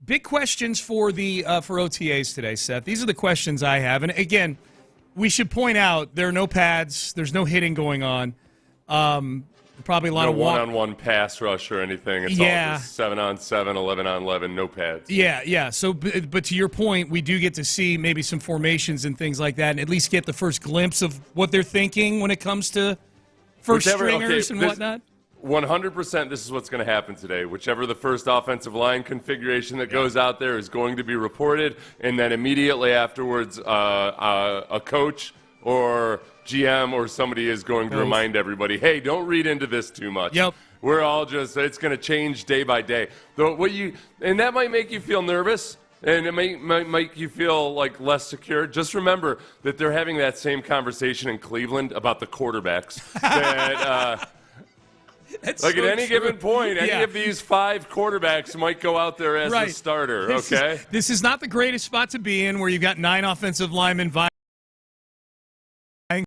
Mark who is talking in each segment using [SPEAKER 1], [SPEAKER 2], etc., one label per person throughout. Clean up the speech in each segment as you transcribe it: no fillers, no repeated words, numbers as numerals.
[SPEAKER 1] big questions for the for OTAs today, Seth. These are the questions I have. And, again, we should point out there are no pads. There's no hitting going on. Probably a lot of
[SPEAKER 2] one-on-one pass rush or anything. It's all just 7-on-7, 11-on-11, no pads.
[SPEAKER 1] Yeah. So, but to your point, we do get to see maybe some formations and things like that, and at least get the first glimpse of what they're thinking when it comes to first stringers and whatnot.
[SPEAKER 2] 100% this is what's going to happen today. Whichever the first offensive line configuration that goes out there is going to be reported, and then immediately afterwards a coach or GM or somebody is going to remind everybody, hey, don't read into this too much.
[SPEAKER 1] Yep.
[SPEAKER 2] We're all just, it's going to change day by day. And that might make you feel nervous, and it might make you feel like less secure. Just remember that they're having that same conversation in Cleveland about the quarterbacks. At any given point, any of these 5 quarterbacks might go out there as the starter, okay?
[SPEAKER 1] This is not the greatest spot to be in where you've got 9 offensive linemen vying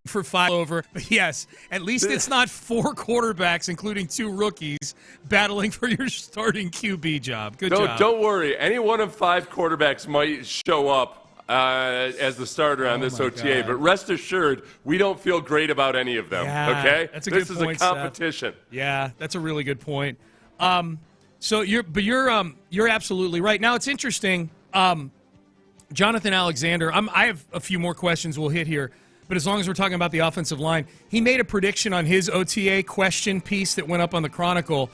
[SPEAKER 1] for 5 over. But yes, at least it's not 4 quarterbacks, including 2 rookies, battling for your starting QB job. Good job.
[SPEAKER 2] Don't worry. Any one of 5 quarterbacks might show up as the starter on this OTA, God. But rest assured, we don't feel great about any of them, okay?
[SPEAKER 1] That's a good point,
[SPEAKER 2] This is a competition.
[SPEAKER 1] Seth. Yeah, that's a really good point. So you're absolutely right. Now, it's interesting. Jonathan Alexander, I have a few more questions we'll hit here, but as long as we're talking about the offensive line, he made a prediction on his OTA question piece that went up on the Chronicle,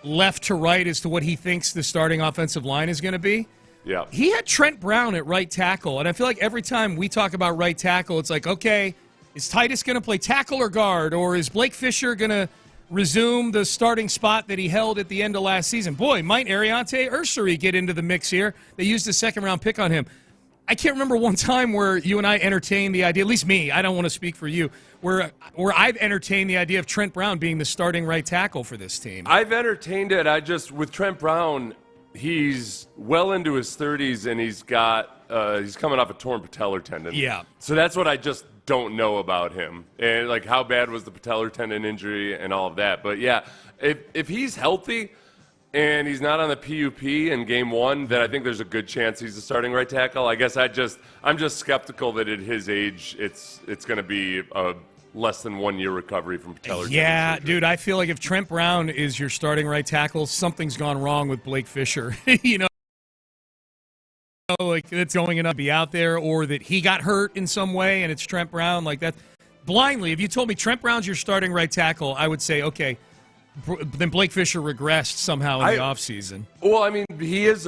[SPEAKER 1] left to right, as to what he thinks the starting offensive line is going to be.
[SPEAKER 2] Yeah.
[SPEAKER 1] He had Trent Brown at right tackle, and I feel like every time we talk about right tackle, it's like, okay, is Titus going to play tackle or guard, or is Blake Fisher going to resume the starting spot that he held at the end of last season? Boy, might Ariante Ursary get into the mix here? They used a second-round pick on him. I can't remember one time where you and I entertained the idea, at least me, I don't want to speak for you, where I've entertained the idea of Trent Brown being the starting right tackle for this team.
[SPEAKER 2] I've entertained it. With Trent Brown, he's well into his 30s, and he's coming off a torn patellar tendon.
[SPEAKER 1] Yeah.
[SPEAKER 2] So that's what I just don't know about him, and like how bad was the patellar tendon injury and all of that. But yeah, if he's healthy and he's not on the PUP in game 1, then I think there's a good chance he's the starting right tackle. I guess I'm just skeptical that at his age it's going to be a less than 1 year recovery from patellar tendon.
[SPEAKER 1] Yeah, dude, I feel like if Trent Brown is your starting right tackle, something's gone wrong with Blake Fisher. Like it's going to be out there, or that he got hurt in some way and it's Trent Brown. Like that, blindly, if you told me Trent Brown's your starting right tackle, I would say, okay, then Blake Fisher regressed somehow in the offseason.
[SPEAKER 2] Well, I mean, he is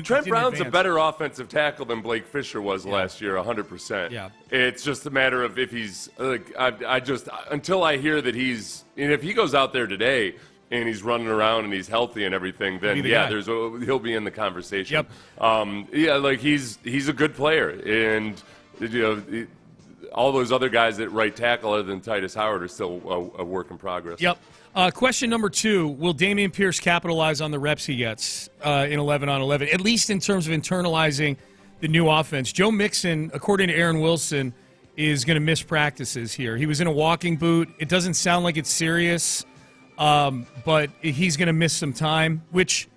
[SPEAKER 2] Trent Brown's a better offensive tackle than Blake Fisher was last year, 100%.
[SPEAKER 1] Yeah.
[SPEAKER 2] It's just a matter of if he's until I hear that if he goes out there today and he's running around and he's healthy and everything, then he'll be in the conversation.
[SPEAKER 1] Yep.
[SPEAKER 2] He's a good player, and all those other guys at right tackle other than Titus Howard are still a work in progress.
[SPEAKER 1] Yep. Question number 2, will Dameon Pierce capitalize on the reps he gets in 11-on-11, at least in terms of internalizing the new offense? Joe Mixon, according to Aaron Wilson, is going to miss practices here. He was in a walking boot. It doesn't sound like it's serious, but he's going to miss some time, which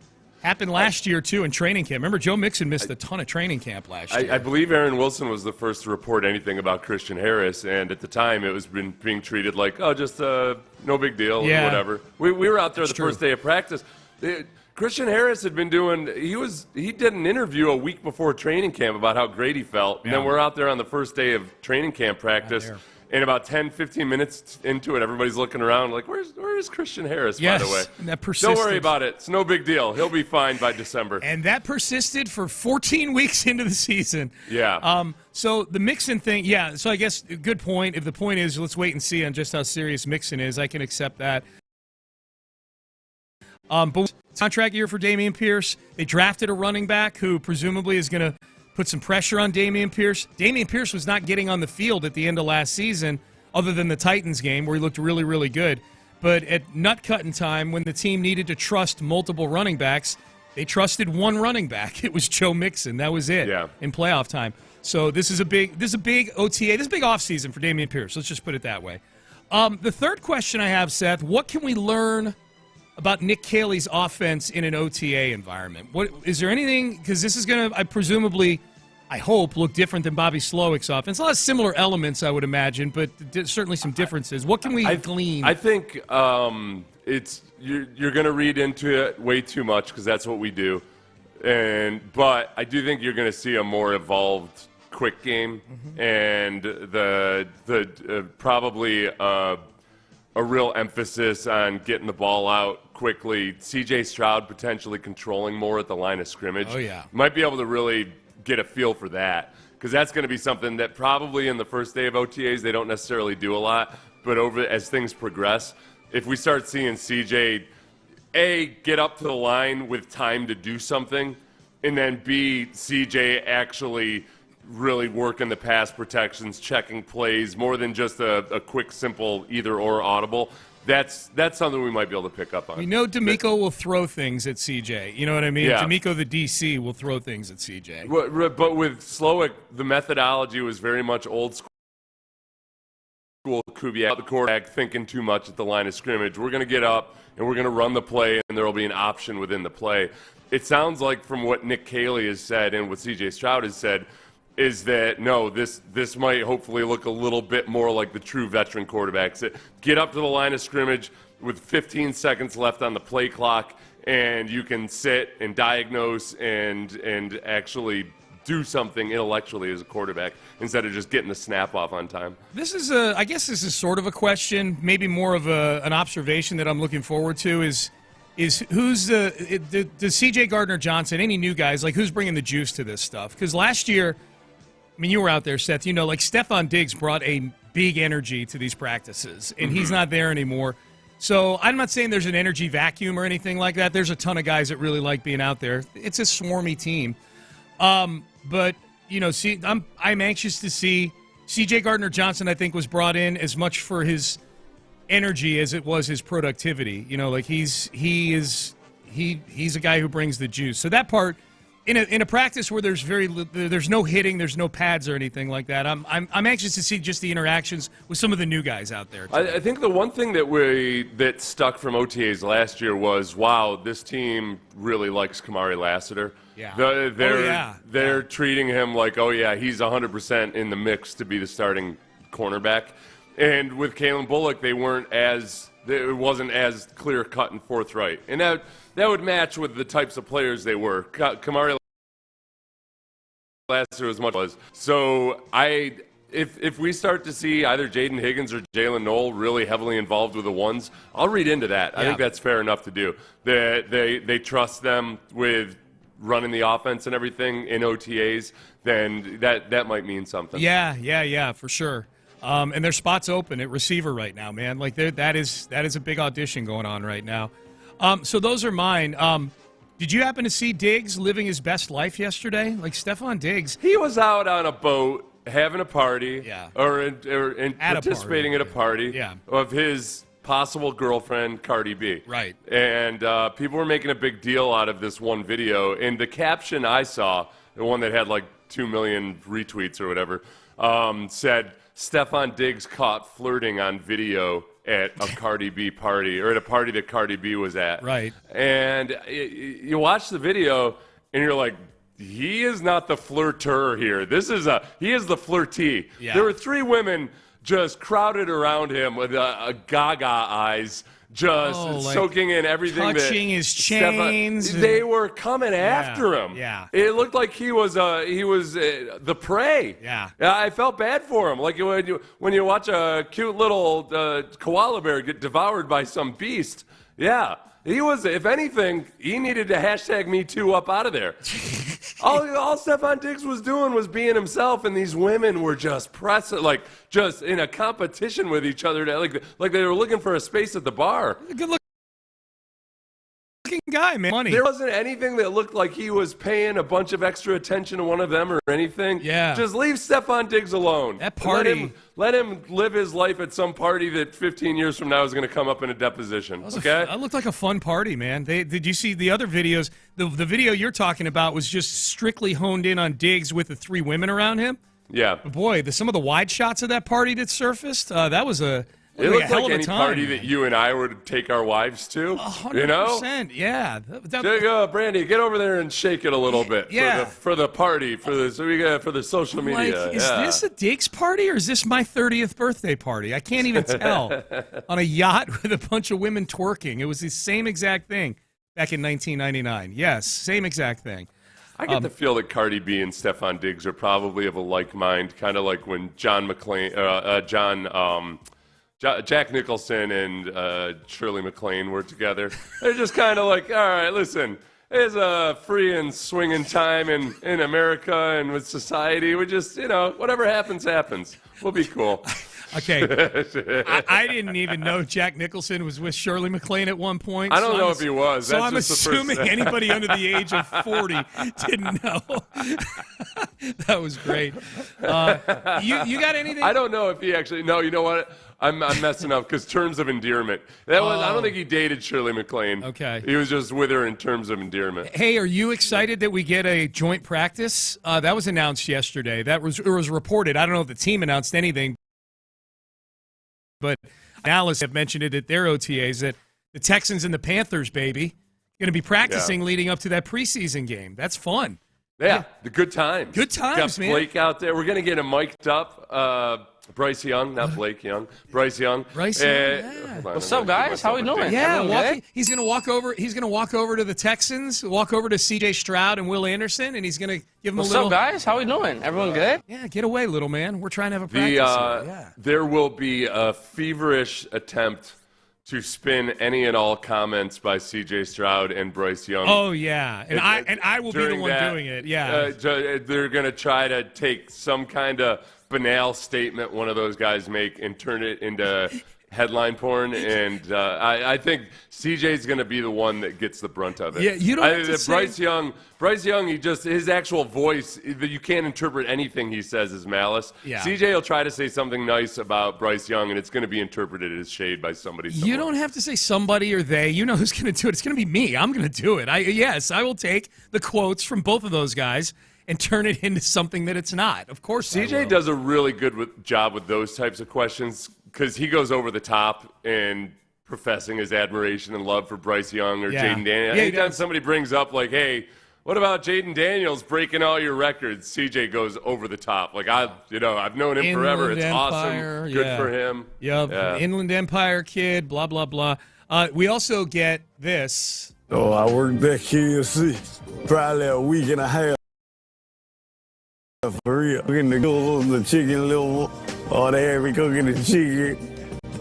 [SPEAKER 1] happened last year, too, in training camp. Remember, Joe Mixon missed a ton of training camp last year.
[SPEAKER 2] I believe Aaron Wilson was the first to report anything about Christian Harris, and at the time it was being treated like, just no big deal, or whatever. We were out there first day of practice. Christian Harris had been he did an interview a week before training camp about how great he felt, and then we're out there on the first day of training camp practice. And about 10, 15 minutes into it, everybody's looking around like, where is Christian Harris, by the way?
[SPEAKER 1] And that persisted.
[SPEAKER 2] Don't worry about it. It's no big deal. He'll be fine by December.
[SPEAKER 1] And that persisted for 14 weeks into the season.
[SPEAKER 2] Yeah.
[SPEAKER 1] So the Mixon thing, so I guess a good point. If the point is let's wait and see on just how serious Mixon is, I can accept that. But contract year for Dameon Pierce. They drafted a running back who presumably is going to put some pressure on Dameon Pierce. Dameon Pierce was not getting on the field at the end of last season, other than the Titans game where he looked really, really good. But at nut-cutting time, when the team needed to trust multiple running backs, they trusted one running back. It was Joe Mixon. That was it in playoff time. So this is a big OTA. This is a big offseason for Dameon Pierce. Let's just put it that way. The third question I have, Seth, what can we learn about Nick Caley's offense in an OTA environment. What is there anything, because this is going to, I hope, look different than Bobby Slowick's offense. A lot of similar elements, I would imagine, but certainly some differences. What can we glean?
[SPEAKER 2] I think you're going to read into it way too much because that's what we do. But I do think you're going to see a more evolved quick game, and probably a real emphasis on getting the ball out quickly. C.J. Stroud potentially controlling more at the line of scrimmage.
[SPEAKER 1] Oh, yeah.
[SPEAKER 2] Might be able to really get a feel for that, because that's going to be something that probably in the first day of OTAs they don't necessarily do a lot, but as things progress, if we start seeing CJ get up to the line with time to do something, and then B, CJ actually really working the pass protections, checking plays, more than just a quick, simple either-or audible, that's something we might be able to pick up on.
[SPEAKER 1] We know D'Amico will throw things at CJ. You know what I mean?
[SPEAKER 2] Yeah.
[SPEAKER 1] D'Amico, the DC, will throw things at CJ.
[SPEAKER 2] But with Slowick, the methodology was very much old school. Kubiak, the quarterback, thinking too much at the line of scrimmage. We're going to get up, and we're going to run the play, and there will be an option within the play. It sounds like from what Nick Caley has said and what C.J. Stroud has said is that, no, this might hopefully look a little bit more like the true veteran quarterbacks that get up to the line of scrimmage with 15 seconds left on the play clock, and you can sit and diagnose and actually do something intellectually as a quarterback instead of just getting the snap off on time.
[SPEAKER 1] This is I guess this is sort of a question, maybe more of an observation that I'm looking forward to is who's does CJ Gardner Johnson, any new guys, like who's bringing the juice to this stuff? Because last year, I mean, you were out there, Seth, you know, like Stefon Diggs brought a big energy to these practices, and he's not there anymore. So I'm not saying there's an energy vacuum or anything like that. There's a ton of guys that really like being out there. It's a swarmy team. But, you know, I'm anxious to see C.J. Gardner Johnson, I think, was brought in as much for his energy as it was his productivity. You know, like he's a guy who brings the juice. So that part, in a practice where there's no hitting, there's no pads or anything like that, I'm anxious to see just the interactions with some of the new guys out there.
[SPEAKER 2] I think the one thing that stuck from OTAs last year was, wow, this team really likes Kamari Lassiter.
[SPEAKER 1] Yeah.
[SPEAKER 2] They're treating him like, oh yeah, he's 100% in the mix to be the starting cornerback. And with Kalen Bullock, it wasn't as clear cut and forthright. And that would match with the types of players they were. Kamari Lassiter was much was. So if we start to see either Jaden Higgins or Jalen Knoll really heavily involved with the ones, I'll read into that. I think that's fair enough to do. They trust them with running the offense and everything in OTAs, then that might mean something.
[SPEAKER 1] Yeah, for sure. And their spot's open at receiver right now, man. Like that is a big audition going on right now. So those are mine. Did you happen to see Diggs living his best life yesterday? Like Stefon Diggs,
[SPEAKER 2] he was out on a boat having a party, or participating at a party of his possible girlfriend, Cardi B.
[SPEAKER 1] Right.
[SPEAKER 2] And people were making a big deal out of this one video. And the caption I saw, the one that had like 2 million retweets or whatever, said, Stefon Diggs caught flirting on video at a Cardi B party, or at a party that Cardi B was at.
[SPEAKER 1] Right.
[SPEAKER 2] And you watch the video, and you're like, he is not the flirter here. He is the flirtee.
[SPEAKER 1] Yeah.
[SPEAKER 2] There were 3 women just crowded around him with gaga eyes, just soaking in everything.
[SPEAKER 1] Touching his chains.
[SPEAKER 2] They were coming after him.
[SPEAKER 1] Yeah.
[SPEAKER 2] It looked like he was the prey.
[SPEAKER 1] Yeah.
[SPEAKER 2] I felt bad for him. Like when you watch a cute little koala bear get devoured by some beast. Yeah. He was, if anything, he needed to hashtag Me Too up out of there. All Stefon Diggs was doing was being himself, and these women were just pressing, like just in a competition with each other, like they were looking for a space at the bar.
[SPEAKER 1] Good looking guy, man. Money.
[SPEAKER 2] There wasn't anything that looked like he was paying a bunch of extra attention to one of them or anything.
[SPEAKER 1] Yeah.
[SPEAKER 2] Just leave Stefon Diggs alone.
[SPEAKER 1] That party.
[SPEAKER 2] Let him live his life at some party that 15 years from now is going to come up in a deposition.
[SPEAKER 1] That looked like a fun party, man. Did you see the other videos? The video you're talking about was just strictly honed in on Diggs with the 3 women around him.
[SPEAKER 2] Yeah.
[SPEAKER 1] But boy, some of the wide shots of that party that surfaced, that was a
[SPEAKER 2] It looked like any party that you and I would take our wives to.
[SPEAKER 1] 100%, yeah.
[SPEAKER 2] Brandy, get over there and shake it a little bit for the party, for the social media.
[SPEAKER 1] Like, is this a Diggs party or is this my 30th birthday party? I can't even tell. On a yacht with a bunch of women twerking. It was the same exact thing back in 1999. Yes, same exact thing.
[SPEAKER 2] I get the feel that Cardi B and Stefon Diggs are probably of a like mind, kind of like when Jack Nicholson and Shirley MacLaine were together. They're just kind of like, all right, listen, it's a free and swinging time in America and with society. We just, whatever happens, happens. We'll be cool.
[SPEAKER 1] Okay. I didn't even know Jack Nicholson was with Shirley MacLaine at one point.
[SPEAKER 2] I don't know if he was.
[SPEAKER 1] So I'm assuming anybody under the age of 40 didn't know. That was great. You got anything?
[SPEAKER 2] I don't know if he actually. No, you know what? I'm messing up because terms of endearment. I don't think he dated Shirley MacLaine.
[SPEAKER 1] Okay.
[SPEAKER 2] He was just with her in terms of endearment.
[SPEAKER 1] Hey, are you excited that we get a joint practice? That was announced yesterday. It was reported. I don't know if the team announced anything, but analysts have mentioned it at their OTAs that the Texans and the Panthers, baby, going to be practicing leading up to that preseason game. That's fun.
[SPEAKER 2] Yeah, the good times.
[SPEAKER 1] Good times, man.
[SPEAKER 2] Blake out there. We're going to get him mic'd up. Bryce Young, not Blake Young. Bryce Young.
[SPEAKER 1] Bryce Young. Yeah.
[SPEAKER 3] What's up, guys? How we doing?
[SPEAKER 1] Yeah, he's going to walk over. He's going to walk over to the Texans, walk over to C.J. Stroud and Will Anderson, and he's going to give them
[SPEAKER 3] What's
[SPEAKER 1] a little.
[SPEAKER 3] What's up, guys? How we doing? Everyone good?
[SPEAKER 1] Yeah, get away, little man. We're trying to have a practice.
[SPEAKER 2] There will be a feverish attempt to spin any and all comments by C.J. Stroud and Bryce Young.
[SPEAKER 1] Oh yeah, and I will be the one doing it. Yeah,
[SPEAKER 2] they're going to try to take some kind of banal statement one of those guys make and turn it into headline porn, and I think CJ's going to be the one that gets the brunt of it.
[SPEAKER 1] Yeah, you don't have to say...
[SPEAKER 2] Bryce Young, his actual voice, you can't interpret anything he says as malice.
[SPEAKER 1] Yeah.
[SPEAKER 2] CJ will try to say something nice about Bryce Young, and it's going to be interpreted as shade by somebody. Somewhere.
[SPEAKER 1] You don't have to say somebody or they. You know who's going to do it. It's going to be me. I'm going to do it. I will take the quotes from both of those guys and turn it into something that it's not. Of course,
[SPEAKER 2] CJ does a really good job with those types of questions because he goes over the top and professing his admiration and love for Bryce Young or Jaden Daniels. Anytime somebody brings up like, hey, what about Jaden Daniels breaking all your records? CJ goes over the top. Like I've known him forever. It's awesome. Good for him.
[SPEAKER 1] Yep. Yeah. Inland Empire kid, blah, blah, blah. We also get this.
[SPEAKER 4] Oh, I worked at KFC probably a week and a half. For real. We're going to go the chicken little, or they have me cooking the chicken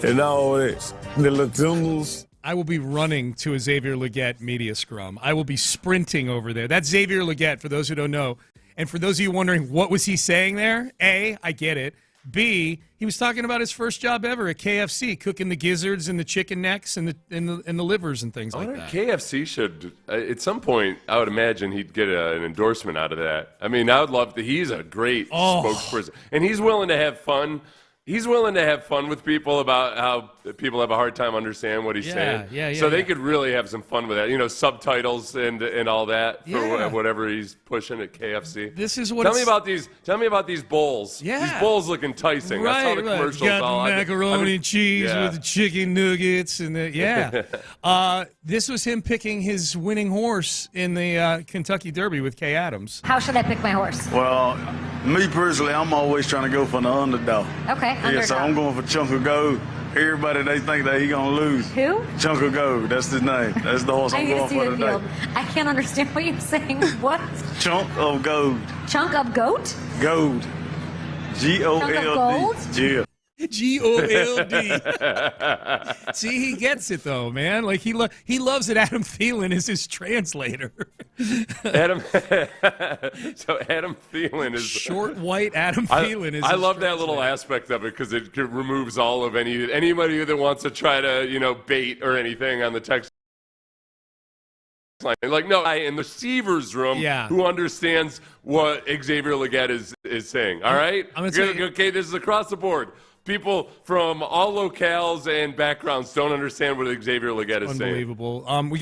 [SPEAKER 4] and all that. The little tumbles.
[SPEAKER 1] I will be running to a Xavier Legette media scrum. I will be sprinting over there. That's Xavier Legette, for those who don't know. And for those of you wondering, what was he saying there? A, I get it. B, he was talking about his first job ever at KFC, cooking the gizzards and the chicken necks and the livers and things like that.
[SPEAKER 2] KFC should, at some point, I would imagine he'd get an endorsement out of that. I mean, I would love to. He's a great spokesperson. And he's willing to have fun. He's willing to have fun with people about how people have a hard time understanding what he's saying. So they could really have some fun with that. Subtitles and all that for whatever he's pushing at KFC.
[SPEAKER 1] This is what.
[SPEAKER 2] Tell me about these bowls.
[SPEAKER 1] Yeah.
[SPEAKER 2] These bowls look enticing.
[SPEAKER 1] Right,
[SPEAKER 2] that's how the commercials
[SPEAKER 1] got the macaroni and cheese with the chicken nuggets and this was him picking his winning horse in the Kentucky Derby with Kay Adams.
[SPEAKER 5] How should I pick my horse?
[SPEAKER 4] Well, me personally, I'm always trying to go for the underdog.
[SPEAKER 5] Okay, underdog.
[SPEAKER 4] Yeah, so I'm going for Chunk of Gold. Everybody, they think that he's going to lose.
[SPEAKER 5] Who?
[SPEAKER 4] Chunk of Gold. That's his name. That's the horse I'm going for today.
[SPEAKER 5] I can't understand what you're saying. What?
[SPEAKER 4] Chunk of Gold.
[SPEAKER 5] Chunk of goat?
[SPEAKER 4] Gold. G-O-L-D.
[SPEAKER 5] Chunk of gold?
[SPEAKER 4] Yeah.
[SPEAKER 1] G-O-L-D. See, he gets it, though, man. Like, he loves that Adam Thielen is his translator.
[SPEAKER 2] Adam Thielen is...
[SPEAKER 1] Short, white Adam Thielen is
[SPEAKER 2] I love that little aspect of it because it removes all of anybody that wants to try to, bait or anything on the text line. Like, no, in the receivers room who understands what Xavier Legette is saying, all right? Okay, this is across the board. People from all locales and backgrounds don't understand what Xavier Legette is saying.
[SPEAKER 1] Unbelievable. We